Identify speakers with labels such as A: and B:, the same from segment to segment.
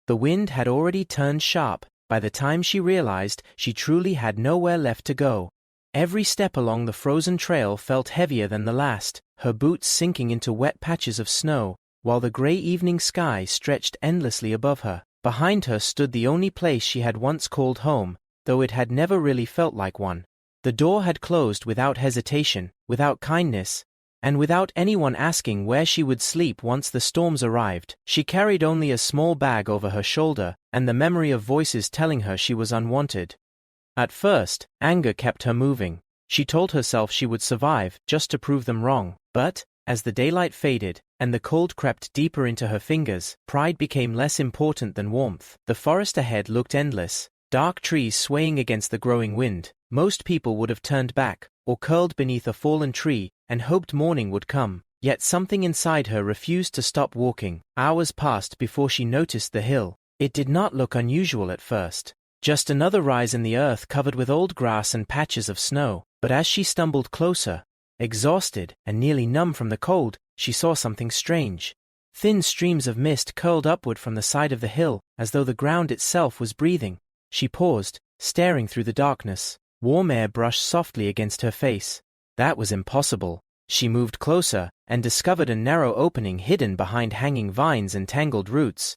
A: The wind had already turned sharp. By the time she realized, she truly had nowhere left to go. Every step along the frozen trail felt heavier than the last, her boots sinking into wet patches of snow, while the gray evening sky stretched endlessly above her. Behind her stood the only place she had once called home, though it had never really felt like one. The door had closed without hesitation, without kindness, and without anyone asking where she would sleep once the storms arrived. She carried only a small bag over her shoulder, and the memory of voices telling her she was unwanted. At first, anger kept her moving. She told herself she would survive, just to prove them wrong. But, as the daylight faded, and the cold crept deeper into her fingers, pride became less important than warmth. The forest ahead looked endless, dark trees swaying against the growing wind. Most people would have turned back, or curled beneath a fallen tree, and hoped morning would come. Yet something inside her refused to stop walking. Hours passed before she noticed the hill. It did not look unusual at first. Just another rise in the earth covered with old grass and patches of snow. But as she stumbled closer, exhausted and nearly numb from the cold, she saw something strange. Thin streams of mist curled upward from the side of the hill, as though the ground itself was breathing. She paused, staring through the darkness. Warm air brushed softly against her face. That was impossible. She moved closer, and discovered a narrow opening hidden behind hanging vines and tangled roots.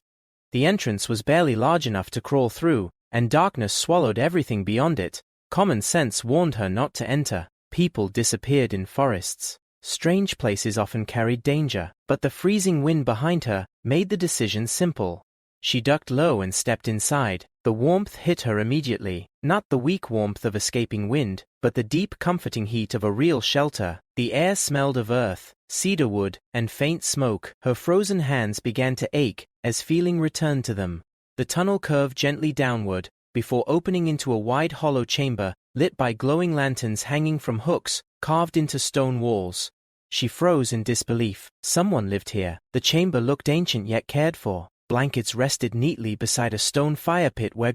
A: The entrance was barely large enough to crawl through, and darkness swallowed everything beyond it. Common sense warned her not to enter. People disappeared in forests. Strange places often carried danger, but the freezing wind behind her made the decision simple. She ducked low and stepped inside. The warmth hit her immediately, not the weak warmth of escaping wind, but the deep comforting heat of a real shelter. The air smelled of earth, cedar wood, and faint smoke. Her frozen hands began to ache as feeling returned to them. The tunnel curved gently downward, before opening into a wide hollow chamber, lit by glowing lanterns hanging from hooks, carved into stone walls. She froze in disbelief. Someone lived here. The chamber looked ancient yet cared for. Blankets rested neatly beside a stone fire pit where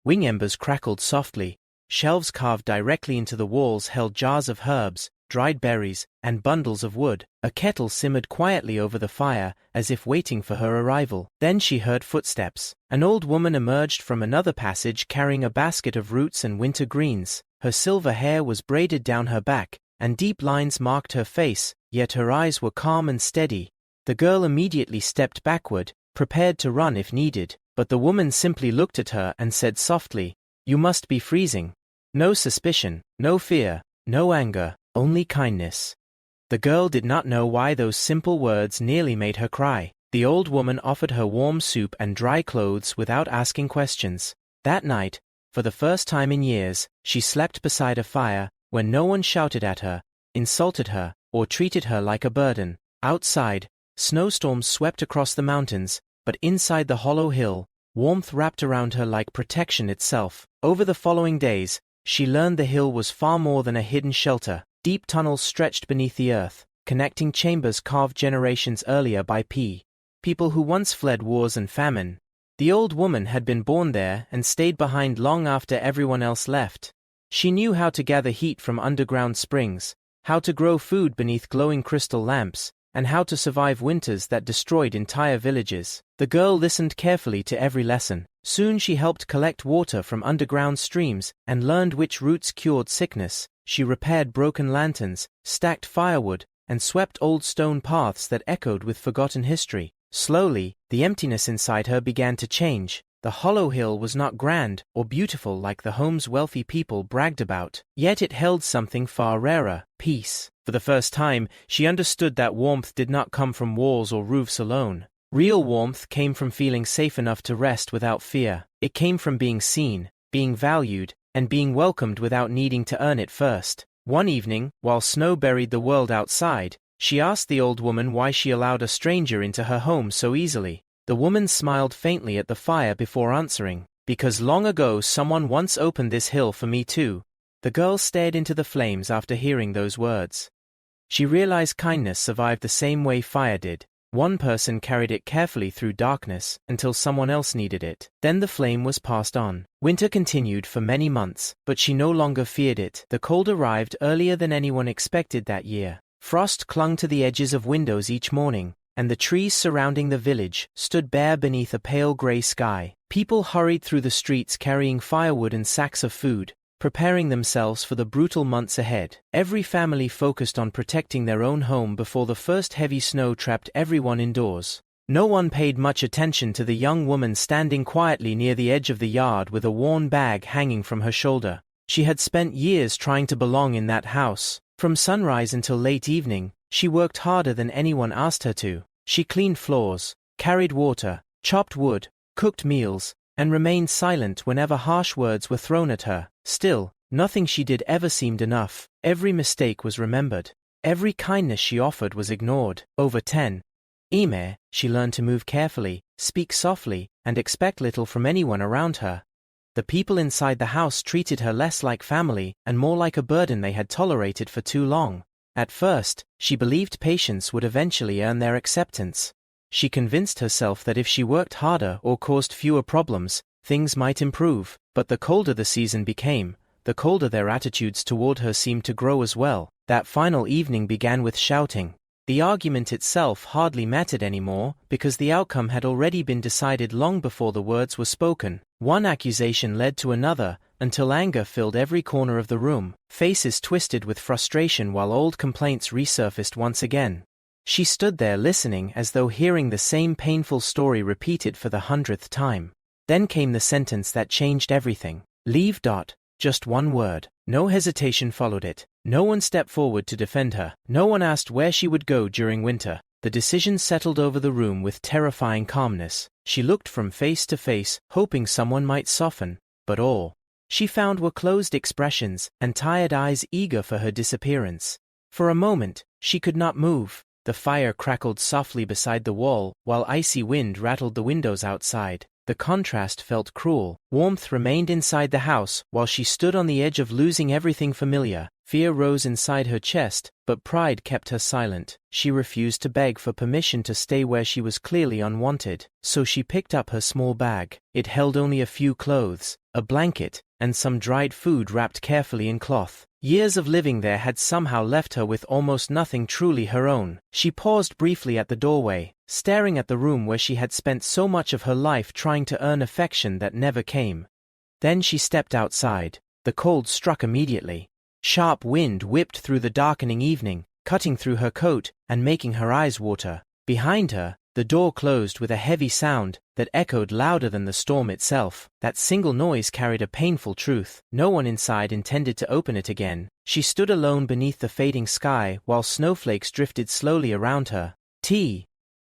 A: wing embers crackled softly. Shelves carved directly into the walls held jars of herbs, dried berries, and bundles of wood. A kettle simmered quietly over the fire, as if waiting for her arrival. Then she heard footsteps. An old woman emerged from another passage carrying a basket of roots and winter greens. Her silver hair was braided down her back, and deep lines marked her face, yet her eyes were calm and steady. The girl immediately stepped backward, prepared to run if needed, but the woman simply looked at her and said softly, "You must be freezing." No suspicion, no fear, no anger, only kindness. The girl did not know why those simple words nearly made her cry. The old woman offered her warm soup and dry clothes without asking questions. That night, for the first time in years, she slept beside a fire, when no one shouted at her, insulted her, or treated her like a burden. Outside, snowstorms swept across the mountains, but inside the hollow hill, warmth wrapped around her like protection itself. Over the following days, she learned the hill was far more than a hidden shelter. Deep tunnels stretched beneath the earth, connecting chambers carved generations earlier by people who once fled wars and famine. The old woman had been born there and stayed behind long after everyone else left. She knew how to gather heat from underground springs, how to grow food beneath glowing crystal lamps, and how to survive winters that destroyed entire villages. The girl listened carefully to every lesson. Soon she helped collect water from underground streams and learned which roots cured sickness. She repaired broken lanterns, stacked firewood, and swept old stone paths that echoed with forgotten history. Slowly, the emptiness inside her began to change. The hollow hill was not grand or beautiful like the homes wealthy people bragged about, yet it held something far rarer: peace. For the first time, she understood that warmth did not come from walls or roofs alone. Real warmth came from feeling safe enough to rest without fear. It came from being seen, being valued, and being welcomed without needing to earn it first. One evening, while snow buried the world outside, she asked the old woman why she allowed a stranger into her home so easily. The woman smiled faintly at the fire before answering, "Because long ago someone once opened this hill for me too." The girl stared into the flames after hearing those words. She realized kindness survived the same way fire did. One person carried it carefully through darkness until someone else needed it. Then the flame was passed on. Winter continued for many months, but she no longer feared it. The cold arrived earlier than anyone expected that year. Frost clung to the edges of windows each morning, and the trees surrounding the village stood bare beneath a pale gray sky. People hurried through the streets carrying firewood and sacks of food, preparing themselves for the brutal months ahead. Every family focused on protecting their own home before the first heavy snow trapped everyone indoors. No one paid much attention to the young woman standing quietly near the edge of the yard with a worn bag hanging from her shoulder. She had spent years trying to belong in that house. From sunrise until late evening, she worked harder than anyone asked her to. She cleaned floors, carried water, chopped wood, cooked meals, and remained silent whenever harsh words were thrown at her. Still, nothing she did ever seemed enough. Every mistake was remembered. Every kindness she offered was ignored. Over 10. She learned to move carefully, speak softly, and expect little from anyone around her. The people inside the house treated her less like family and more like a burden they had tolerated for too long. At first, she believed patience would eventually earn their acceptance. She convinced herself that if she worked harder or caused fewer problems, things might improve. But the colder the season became, the colder their attitudes toward her seemed to grow as well. That final evening began with shouting. The argument itself hardly mattered anymore because the outcome had already been decided long before the words were spoken. One accusation led to another, until anger filled every corner of the room. Faces twisted with frustration while old complaints resurfaced once again. She stood there listening as though hearing the same painful story repeated for the 100th time. Then came the sentence that changed everything. Leave. Just one word. No hesitation followed it. No one stepped forward to defend her. No one asked where she would go during winter. The decision settled over the room with terrifying calmness. She looked from face to face, hoping someone might soften, but all she found were closed expressions and tired eyes eager for her disappearance. For a moment, she could not move. The fire crackled softly beside the wall, while icy wind rattled the windows outside. The contrast felt cruel. Warmth remained inside the house, while she stood on the edge of losing everything familiar. Fear rose inside her chest, but pride kept her silent. She refused to beg for permission to stay where she was clearly unwanted, so she picked up her small bag. It held only a few clothes, a blanket, and some dried food wrapped carefully in cloth. Years of living there had somehow left her with almost nothing truly her own. She paused briefly at the doorway, staring at the room where she had spent so much of her life trying to earn affection that never came. Then she stepped outside. The cold struck immediately. Sharp wind whipped through the darkening evening, cutting through her coat and making her eyes water. Behind her, the door closed with a heavy sound that echoed louder than the storm itself. That single noise carried a painful truth. No one inside intended to open it again. She stood alone beneath the fading sky while snowflakes drifted slowly around her.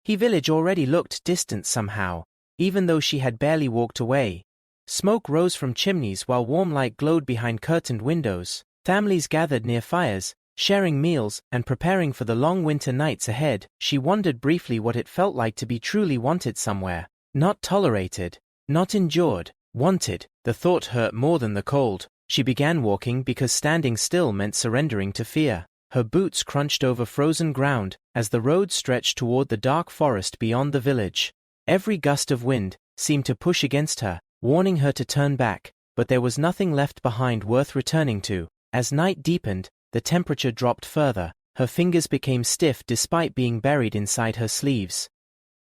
A: The village already looked distant somehow, even though she had barely walked away. Smoke rose from chimneys while warm light glowed behind curtained windows. Families gathered near fires, sharing meals and preparing for the long winter nights ahead. She wondered briefly what it felt like to be truly wanted somewhere. Not tolerated, not endured, wanted. The thought hurt more than the cold. She began walking because standing still meant surrendering to fear. Her boots crunched over frozen ground as the road stretched toward the dark forest beyond the village. Every gust of wind seemed to push against her, warning her to turn back, but there was nothing left behind worth returning to. As night deepened, the temperature dropped further. Her fingers became stiff despite being buried inside her sleeves.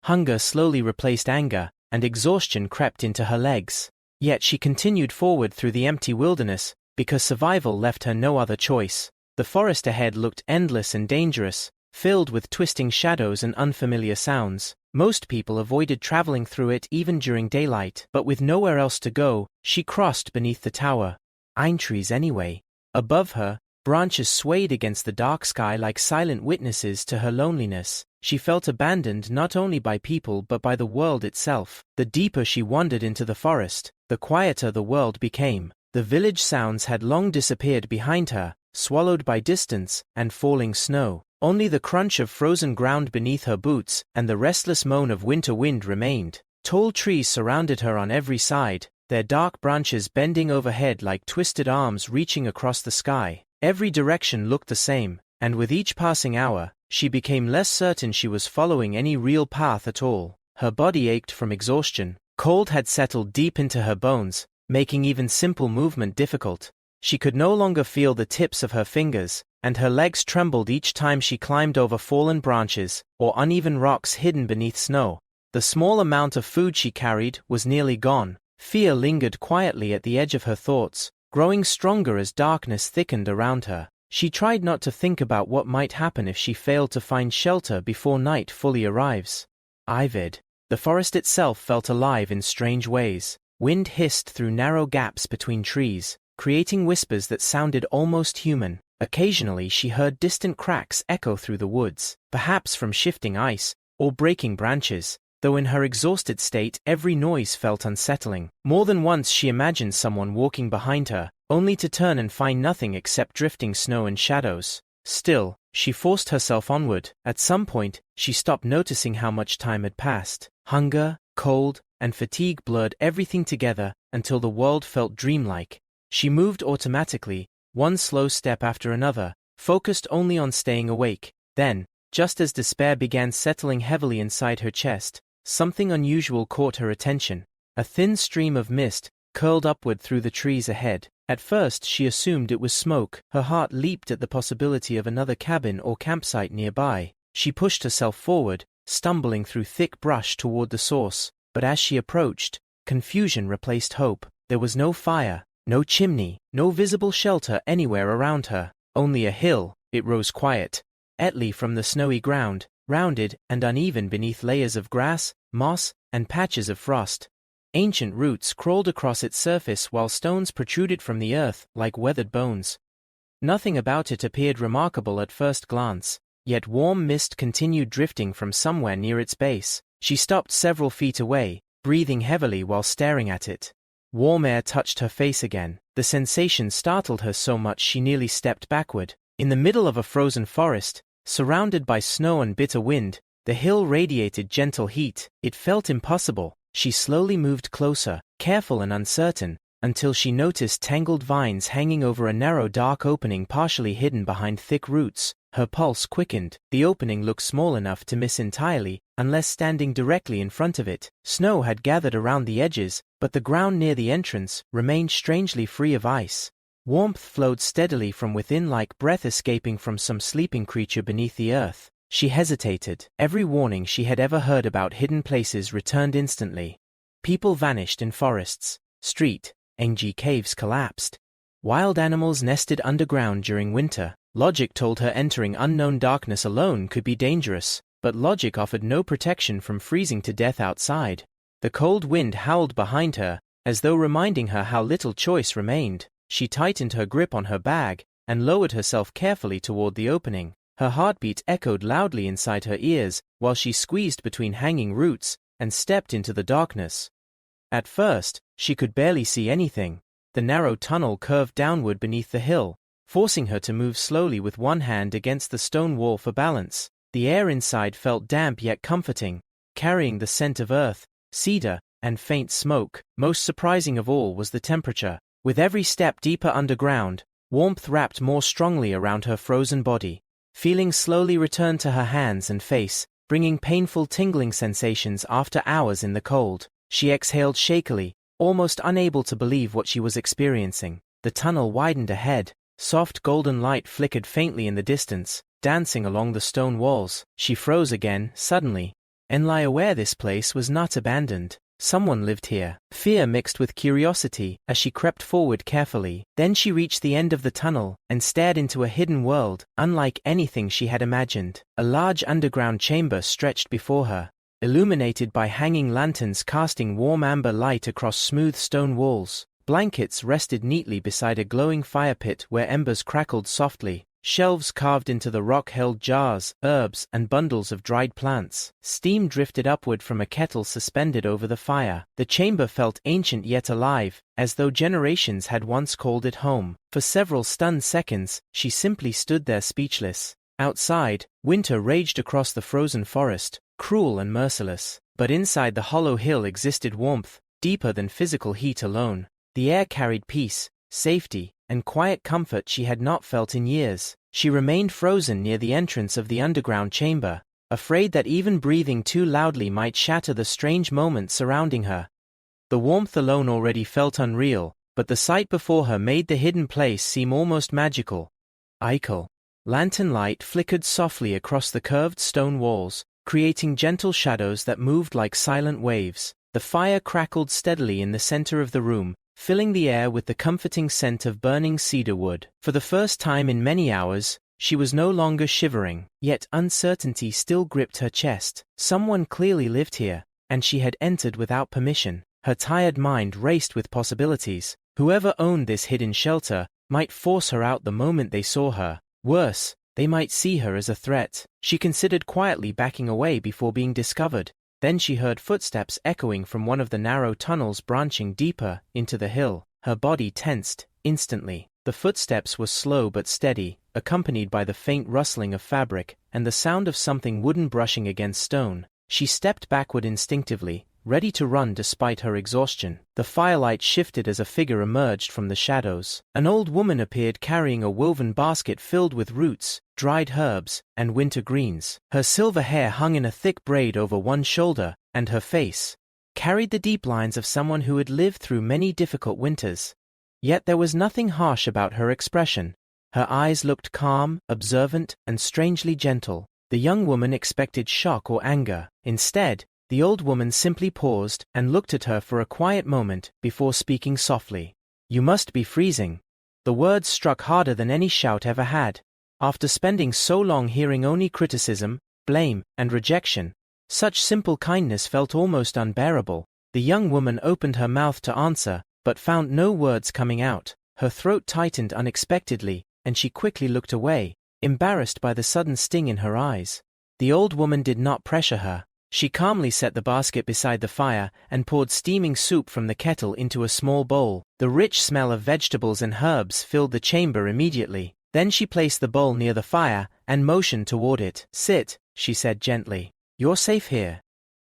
A: Hunger slowly replaced anger, and exhaustion crept into her legs. Yet she continued forward through the empty wilderness, because survival left her no other choice. The forest ahead looked endless and dangerous, filled with twisting shadows and unfamiliar sounds. Most people avoided traveling through it even during daylight, but with nowhere else to go, she crossed beneath the tower. Pine trees anyway. Above her, branches swayed against the dark sky like silent witnesses to her loneliness. She felt abandoned not only by people but by the world itself. The deeper she wandered into the forest, the quieter the world became. The village sounds had long disappeared behind her, swallowed by distance and falling snow. Only the crunch of frozen ground beneath her boots and the restless moan of winter wind remained. Tall trees surrounded her on every side, their dark branches bending overhead like twisted arms reaching across the sky. Every direction looked the same, and with each passing hour, she became less certain she was following any real path at all. Her body ached from exhaustion. Cold had settled deep into her bones, making even simple movement difficult. She could no longer feel the tips of her fingers, and her legs trembled each time she climbed over fallen branches or uneven rocks hidden beneath snow. The small amount of food she carried was nearly gone. Fear lingered quietly at the edge of her thoughts, growing stronger as darkness thickened around her. She tried not to think about what might happen if she failed to find shelter before night fully arrives. Ivid. The forest itself felt alive in strange ways. Wind hissed through narrow gaps between trees, creating whispers that sounded almost human. Occasionally she heard distant cracks echo through the woods, perhaps from shifting ice or breaking branches, though in her exhausted state every noise felt unsettling. More than once she imagined someone walking behind her, only to turn and find nothing except drifting snow and shadows. Still, she forced herself onward. At some point, she stopped noticing how much time had passed. Hunger, cold, and fatigue blurred everything together until the world felt dreamlike. She moved automatically, one slow step after another, focused only on staying awake. Then, just as despair began settling heavily inside her chest, something unusual caught her attention. A thin stream of mist curled upward through the trees ahead. At first she assumed it was smoke. Her heart leaped at the possibility of another cabin or campsite nearby. She pushed herself forward, stumbling through thick brush toward the source, but as she approached, confusion replaced hope. There was no fire, no chimney, no visible shelter anywhere around her. Only a hill. It rose quietly from the snowy ground, rounded and uneven beneath layers of grass, moss, and patches of frost. Ancient roots crawled across its surface while stones protruded from the earth like weathered bones. Nothing about it appeared remarkable at first glance, yet warm mist continued drifting from somewhere near its base. She stopped several feet away, breathing heavily while staring at it. Warm air touched her face again. The sensation startled her so much she nearly stepped backward. In the middle of a frozen forest, surrounded by snow and bitter wind, the hill radiated gentle heat. It felt impossible. She slowly moved closer, careful and uncertain, until she noticed tangled vines hanging over a narrow dark opening partially hidden behind thick roots. Her pulse quickened. The opening looked small enough to miss entirely, unless standing directly in front of it. Snow had gathered around the edges, but the ground near the entrance remained strangely free of ice. Warmth flowed steadily from within like breath escaping from some sleeping creature beneath the earth. She hesitated. Every warning she had ever heard about hidden places returned instantly. People vanished in forests. Ng caves collapsed. Wild animals nested underground during winter. Logic told her entering unknown darkness alone could be dangerous, but logic offered no protection from freezing to death outside. The cold wind howled behind her, as though reminding her how little choice remained. She tightened her grip on her bag and lowered herself carefully toward the opening. Her heartbeat echoed loudly inside her ears while she squeezed between hanging roots and stepped into the darkness. At first, she could barely see anything. The narrow tunnel curved downward beneath the hill, forcing her to move slowly with one hand against the stone wall for balance. The air inside felt damp yet comforting, carrying the scent of earth, cedar, and faint smoke. Most surprising of all was the temperature. With every step deeper underground, warmth wrapped more strongly around her frozen body. Feelings slowly returned to her hands and face, bringing painful tingling sensations after hours in the cold. She exhaled shakily, almost unable to believe what she was experiencing. The tunnel widened ahead. Soft golden light flickered faintly in the distance, dancing along the stone walls. She froze again, suddenly. Enli aware this place was not abandoned. Someone lived here. Fear mixed with curiosity as she crept forward carefully. Then she reached the end of the tunnel and stared into a hidden world, unlike anything she had imagined. A large underground chamber stretched before her, illuminated by hanging lanterns casting warm amber light across smooth stone walls. Blankets rested neatly beside a glowing fire pit where embers crackled softly. Shelves carved into the rock held jars, herbs, and bundles of dried plants. Steam drifted upward from a kettle suspended over the fire. The chamber felt ancient yet alive, as though generations had once called it home. For several stunned seconds, she simply stood there speechless. Outside, winter raged across the frozen forest, cruel and merciless. But inside the hollow hill existed warmth, deeper than physical heat alone. The air carried peace, safety, and quiet comfort she had not felt in years. She remained frozen near the entrance of the underground chamber, afraid that even breathing too loudly might shatter the strange moment surrounding her. The warmth alone already felt unreal, but the sight before her made the hidden place seem almost magical. Eichel. Lantern light flickered softly across the curved stone walls, creating gentle shadows that moved like silent waves. The fire crackled steadily in the center of the room, filling the air with the comforting scent of burning cedar wood. For the first time in many hours, she was no longer shivering, yet uncertainty still gripped her chest. Someone clearly lived here, and she had entered without permission. Her tired mind raced with possibilities. Whoever owned this hidden shelter might force her out the moment they saw her. Worse, they might see her as a threat. She considered quietly backing away before being discovered. Then she heard footsteps echoing from one of the narrow tunnels branching deeper into the hill. Her body tensed instantly. The footsteps were slow but steady, accompanied by the faint rustling of fabric and the sound of something wooden brushing against stone. She stepped backward instinctively, ready to run despite her exhaustion. The firelight shifted as a figure emerged from the shadows. An old woman appeared carrying a woven basket filled with roots, dried herbs, and winter greens. Her silver hair hung in a thick braid over one shoulder, and her face carried the deep lines of someone who had lived through many difficult winters. Yet there was nothing harsh about her expression. Her eyes looked calm, observant, and strangely gentle. The young woman expected shock or anger. Instead, the old woman simply paused and looked at her for a quiet moment before speaking softly. "You must be freezing." The words struck harder than any shout ever had. After spending so long hearing only criticism, blame, and rejection, such simple kindness felt almost unbearable. The young woman opened her mouth to answer, but found no words coming out. Her throat tightened unexpectedly, and she quickly looked away, embarrassed by the sudden sting in her eyes. The old woman did not pressure her. She calmly set the basket beside the fire and poured steaming soup from the kettle into a small bowl. The rich smell of vegetables and herbs filled the chamber immediately. Then she placed the bowl near the fire and motioned toward it. "Sit," she said gently. "You're safe here."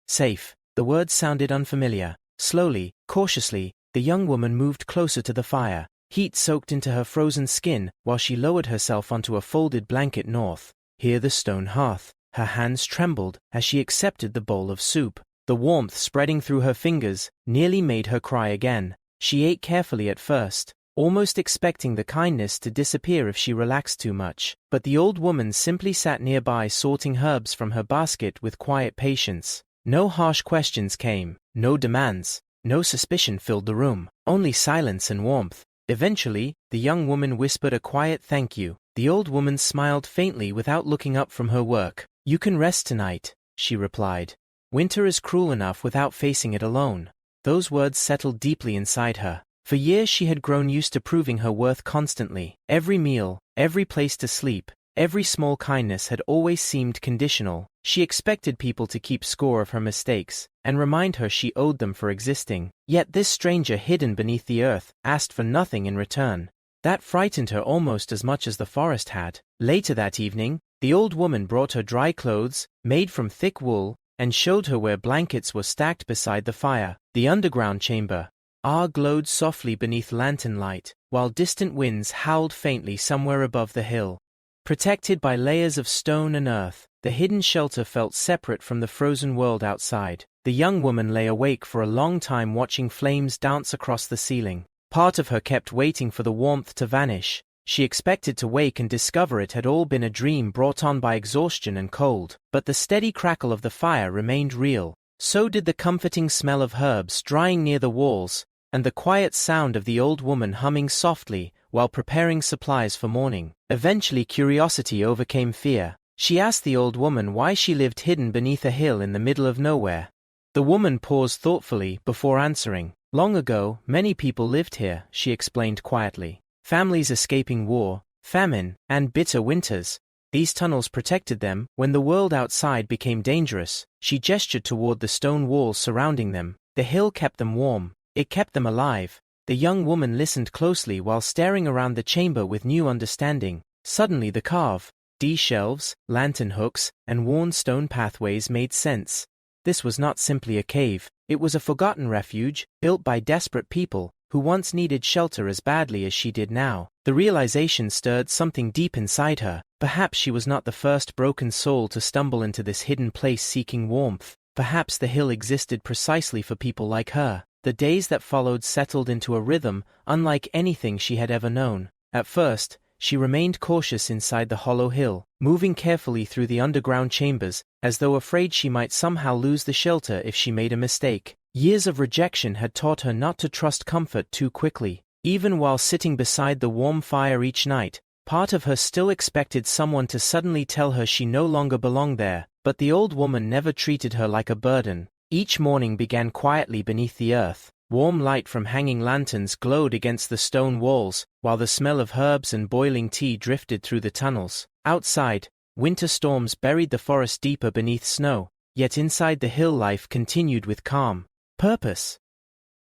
A: Safe. The words sounded unfamiliar. Slowly, cautiously, the young woman moved closer to the fire. Heat soaked into her frozen skin while she lowered herself onto a folded blanket near the stone hearth. Her hands trembled as she accepted the bowl of soup. The warmth spreading through her fingers nearly made her cry again. She ate carefully at first, almost expecting the kindness to disappear if she relaxed too much. But the old woman simply sat nearby sorting herbs from her basket with quiet patience. No harsh questions came, no demands, no suspicion filled the room, only silence and warmth. Eventually, the young woman whispered a quiet thank you. The old woman smiled faintly without looking up from her work. "You can rest tonight," she replied. "Winter is cruel enough without facing it alone." Those words settled deeply inside her. For years she had grown used to proving her worth constantly. Every meal, every place to sleep, every small kindness had always seemed conditional. She expected people to keep score of her mistakes and remind her she owed them for existing. Yet this stranger hidden beneath the earth asked for nothing in return. That frightened her almost as much as the forest had. Later that evening, the old woman brought her dry clothes, made from thick wool, and showed her where blankets were stacked beside the fire. The underground chamber glowed softly beneath lantern light, while distant winds howled faintly somewhere above the hill. Protected by layers of stone and earth, the hidden shelter felt separate from the frozen world outside. The young woman lay awake for a long time watching flames dance across the ceiling. Part of her kept waiting for the warmth to vanish. She expected to wake and discover it had all been a dream brought on by exhaustion and cold. But the steady crackle of the fire remained real. So did the comforting smell of herbs drying near the walls, and the quiet sound of the old woman humming softly while preparing supplies for morning. Eventually curiosity overcame fear. She asked the old woman why she lived hidden beneath a hill in the middle of nowhere. The woman paused thoughtfully before answering. "Long ago, many people lived here," she explained quietly. "Families escaping war, famine, and bitter winters. These tunnels protected them when the world outside became dangerous." She gestured toward the stone walls surrounding them. The hill kept them warm. It kept them alive. The young woman listened closely while staring around the chamber with new understanding. Suddenly the carved shelves, lantern hooks, and worn stone pathways made sense. This was not simply a cave. It was a forgotten refuge, built by desperate people who once needed shelter as badly as she did now. The realization stirred something deep inside her. Perhaps she was not the first broken soul to stumble into this hidden place seeking warmth. Perhaps the hill existed precisely for people like her. The days that followed settled into a rhythm unlike anything she had ever known. At first, she remained cautious inside the hollow hill, moving carefully through the underground chambers, as though afraid she might somehow lose the shelter if she made a mistake. Years of rejection had taught her not to trust comfort too quickly. Even while sitting beside the warm fire each night, part of her still expected someone to suddenly tell her she no longer belonged there, but the old woman never treated her like a burden. Each morning began quietly beneath the earth. Warm light from hanging lanterns glowed against the stone walls, while the smell of herbs and boiling tea drifted through the tunnels. Outside, winter storms buried the forest deeper beneath snow, yet inside the hill life continued with calm purpose.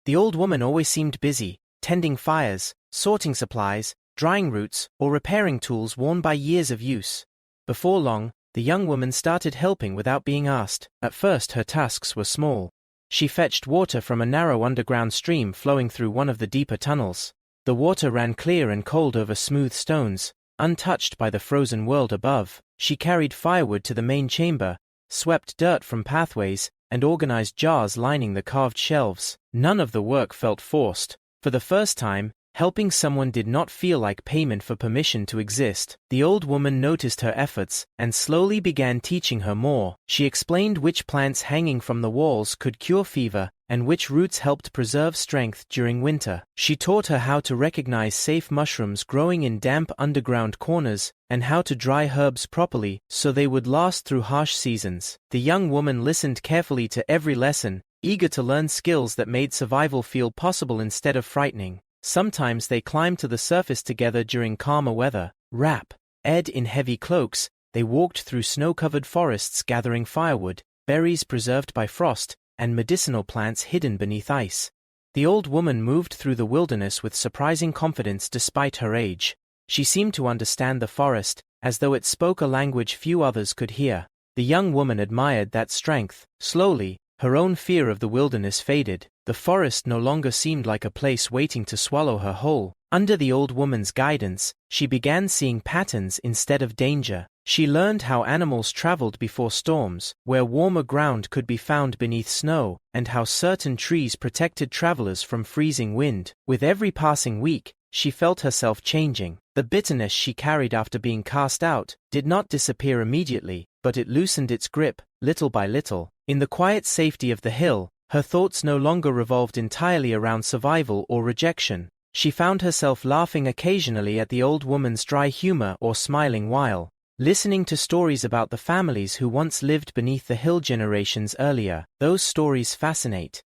A: The old woman always seemed busy, tending fires, sorting supplies, drying roots, or repairing tools worn by years of use. Before long, the young woman started helping without being asked. At first her tasks were small. She fetched water from a narrow underground stream flowing through one of the deeper tunnels. The water ran clear and cold over smooth stones, untouched by the frozen world above. She carried firewood to the main chamber, swept dirt from pathways, and organized jars lining the carved shelves. None of the work felt forced. For the first time, helping someone did not feel like payment for permission to exist. The old woman noticed her efforts and slowly began teaching her more. She explained which plants hanging from the walls could cure fever and which roots helped preserve strength during winter. She taught her how to recognize safe mushrooms growing in damp underground corners and how to dry herbs properly so they would last through harsh seasons. The young woman listened carefully to every lesson, eager to learn skills that made survival feel possible instead of frightening. Sometimes they climbed to the surface together during calmer weather. Wrapped in heavy cloaks, they walked through snow-covered forests gathering firewood, berries preserved by frost, and medicinal plants hidden beneath ice. The old woman moved through the wilderness with surprising confidence despite her age. She seemed to understand the forest, as though it spoke a language few others could hear. The young woman admired that strength. Slowly, her own fear of the wilderness faded. The forest no longer seemed like a place waiting to swallow her whole. Under the old woman's guidance, she began seeing patterns instead of danger. She learned how animals traveled before storms, where warmer ground could be found beneath snow, and how certain trees protected travelers from freezing wind. With every passing week, she felt herself changing. The bitterness she carried after being cast out did not disappear immediately, but it loosened its grip, little by little. In the quiet safety of the hill, her thoughts no longer revolved entirely around survival or rejection. She found herself laughing occasionally at the old woman's dry humor or smiling while listening to stories about the families who once lived beneath the hill generations earlier. Those stories fascinated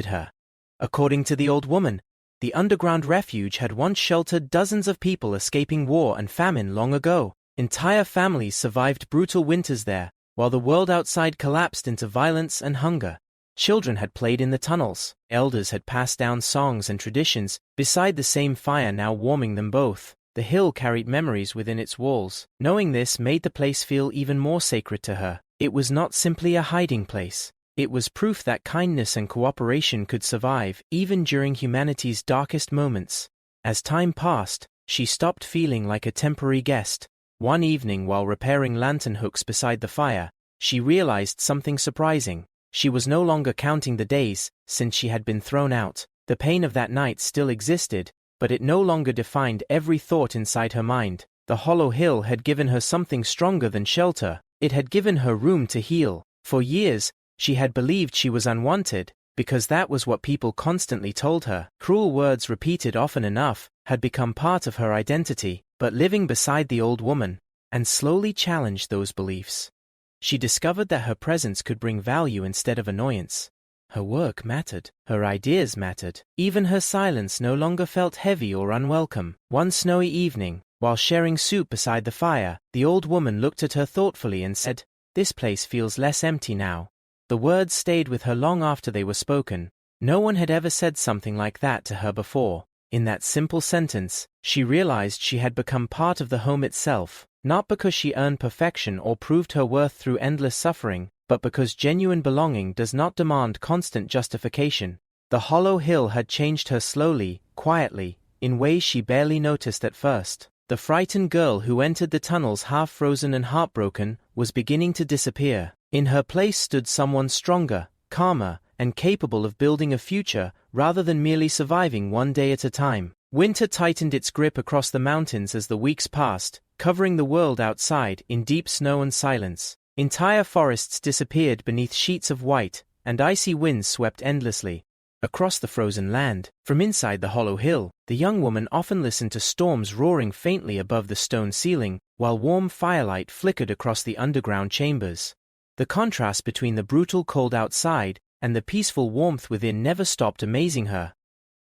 A: her. According to the old woman, the underground refuge had once sheltered dozens of people escaping war and famine long ago. Entire families survived brutal winters there, while the world outside collapsed into violence and hunger. Children had played in the tunnels. Elders had passed down songs and traditions, beside the same fire now warming them both. The hill carried memories within its walls. Knowing this made the place feel even more sacred to her. It was not simply a hiding place. It was proof that kindness and cooperation could survive, even during humanity's darkest moments. As time passed, she stopped feeling like a temporary guest. One evening while repairing lantern hooks beside the fire, she realized something surprising. She was no longer counting the days since she had been thrown out. The pain of that night still existed, but it no longer defined every thought inside her mind. The hollow hill had given her something stronger than shelter. It had given her room to heal. For years, she had believed she was unwanted, because that was what people constantly told her. Cruel words repeated often enough had become part of her identity. But living beside the old woman, and slowly challenged those beliefs, she discovered that her presence could bring value instead of annoyance. Her work mattered. Her ideas mattered. Even her silence no longer felt heavy or unwelcome. One snowy evening, while sharing soup beside the fire, the old woman looked at her thoughtfully and said, "This place feels less empty now." The words stayed with her long after they were spoken. No one had ever said something like that to her before. In that simple sentence, she realized she had become part of the home itself, not because she earned perfection or proved her worth through endless suffering, but because genuine belonging does not demand constant justification. The hollow hill had changed her slowly, quietly, in ways she barely noticed at first. The frightened girl who entered the tunnels half-frozen and heartbroken was beginning to disappear. In her place stood someone stronger, calmer, and capable of building a future rather than merely surviving one day at a time. Winter tightened its grip across the mountains as the weeks passed, covering the world outside in deep snow and silence. Entire forests disappeared beneath sheets of white, and icy winds swept endlessly across the frozen land. From inside the hollow hill, the young woman often listened to storms roaring faintly above the stone ceiling, while warm firelight flickered across the underground chambers. The contrast between the brutal cold outside and the peaceful warmth within never stopped amazing her.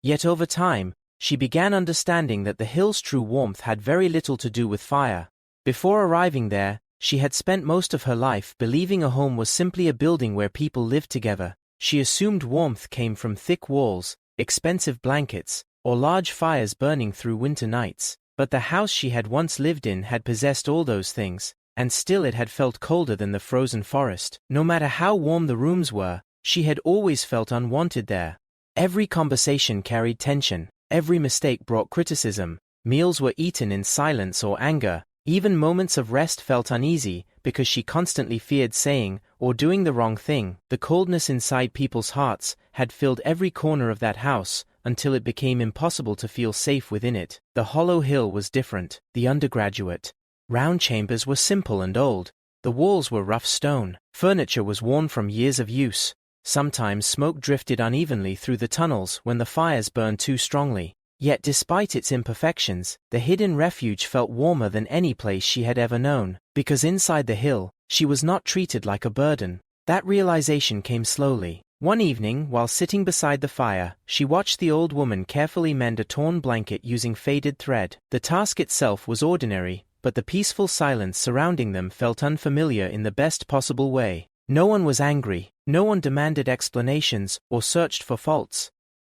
A: Yet over time, she began understanding that the hill's true warmth had very little to do with fire. Before arriving there, she had spent most of her life believing a home was simply a building where people lived together. She assumed warmth came from thick walls, expensive blankets, or large fires burning through winter nights. But the house she had once lived in had possessed all those things, and still it had felt colder than the frozen forest. No matter how warm the rooms were, she had always felt unwanted there. Every conversation carried tension, every mistake brought criticism, meals were eaten in silence or anger, even moments of rest felt uneasy because she constantly feared saying or doing the wrong thing. The coldness inside people's hearts had filled every corner of that house until it became impossible to feel safe within it. The hollow hill was different. The undergraduate round chambers were simple and old. The walls were rough stone. Furniture was worn from years of use. Sometimes smoke drifted unevenly through the tunnels when the fires burned too strongly. Yet despite its imperfections, the hidden refuge felt warmer than any place she had ever known, because inside the hill, she was not treated like a burden. That realization came slowly. One evening, while sitting beside the fire, she watched the old woman carefully mend a torn blanket using faded thread. The task itself was ordinary, but the peaceful silence surrounding them felt unfamiliar in the best possible way. No one was angry, no one demanded explanations or searched for faults.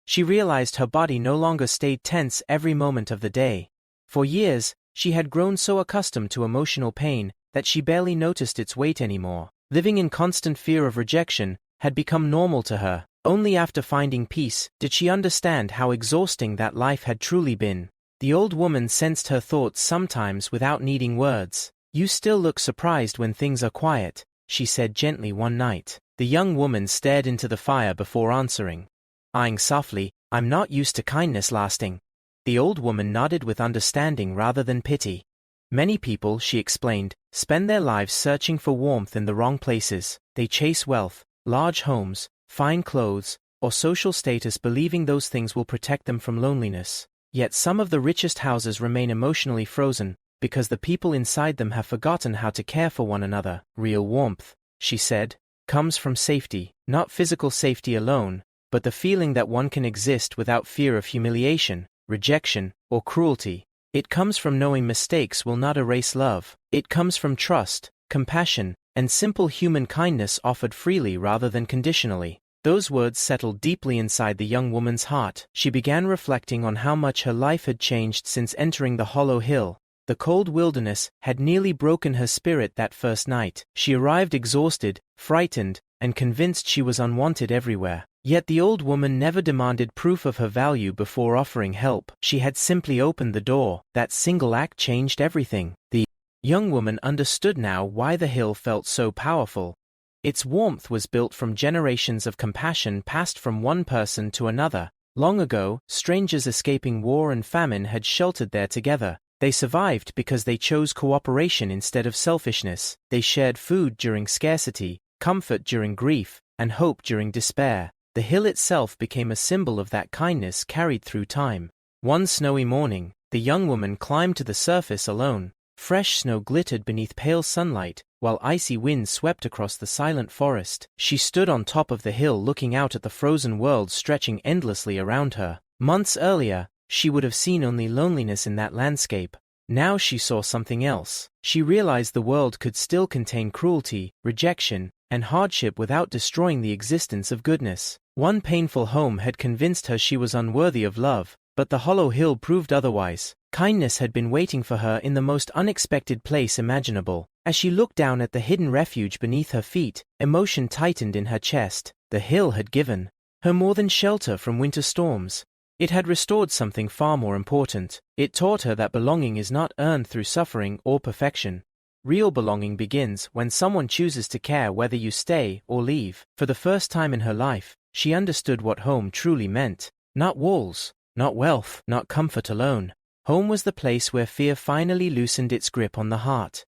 A: She realized her body no longer stayed tense every moment of the day. For years, she had grown so accustomed to emotional pain that she barely noticed its weight anymore. Living in constant fear of rejection had become normal to her. Only after finding peace did she understand how exhausting that life had truly been. The old woman sensed her thoughts sometimes without needing words. "You still look surprised when things are quiet," she said gently one night. The young woman stared into the fire before answering. Eyeing softly, "I'm not used to kindness lasting." The old woman nodded with understanding rather than pity. "Many people," she explained, "spend their lives searching for warmth in the wrong places. They chase wealth, large homes, fine clothes, or social status believing those things will protect them from loneliness. Yet some of the richest houses remain emotionally frozen, because the people inside them have forgotten how to care for one another." Real warmth, she said, comes from safety, not physical safety alone, but the feeling that one can exist without fear of humiliation, rejection, or cruelty. It comes from knowing mistakes will not erase love. It comes from trust, compassion, and simple human kindness offered freely rather than conditionally. Those words settled deeply inside the young woman's heart. She began reflecting on how much her life had changed since entering the hollow hill. The cold wilderness had nearly broken her spirit that first night. She arrived exhausted, frightened, and convinced she was unwanted everywhere. Yet the old woman never demanded proof of her value before offering help. She had simply opened the door. That single act changed everything. The young woman understood now why the hill felt so powerful. Its warmth was built from generations of compassion passed from one person to another. Long ago, strangers escaping war and famine had sheltered there together. They survived because they chose cooperation instead of selfishness. They shared food during scarcity, comfort during grief, and hope during despair. The hill itself became a symbol of that kindness carried through time. One snowy morning, the young woman climbed to the surface alone. Fresh snow glittered beneath pale sunlight, while icy winds swept across the silent forest. She stood on top of the hill looking out at the frozen world stretching endlessly around her. Months earlier, she would have seen only loneliness in that landscape. Now she saw something else. She realized the world could still contain cruelty, rejection, and hardship without destroying the existence of goodness. One painful home had convinced her she was unworthy of love, but the hollow hill proved otherwise. Kindness had been waiting for her in the most unexpected place imaginable. As she looked down at the hidden refuge beneath her feet, emotion tightened in her chest. The hill had given her more than shelter from winter storms. It had restored something far more important. It taught her that belonging is not earned through suffering or perfection. Real belonging begins when someone chooses to care whether you stay or leave. For the first time in her life, she understood what home truly meant. Not walls, not wealth, not comfort alone. Home was the place where fear finally loosened its grip on the heart.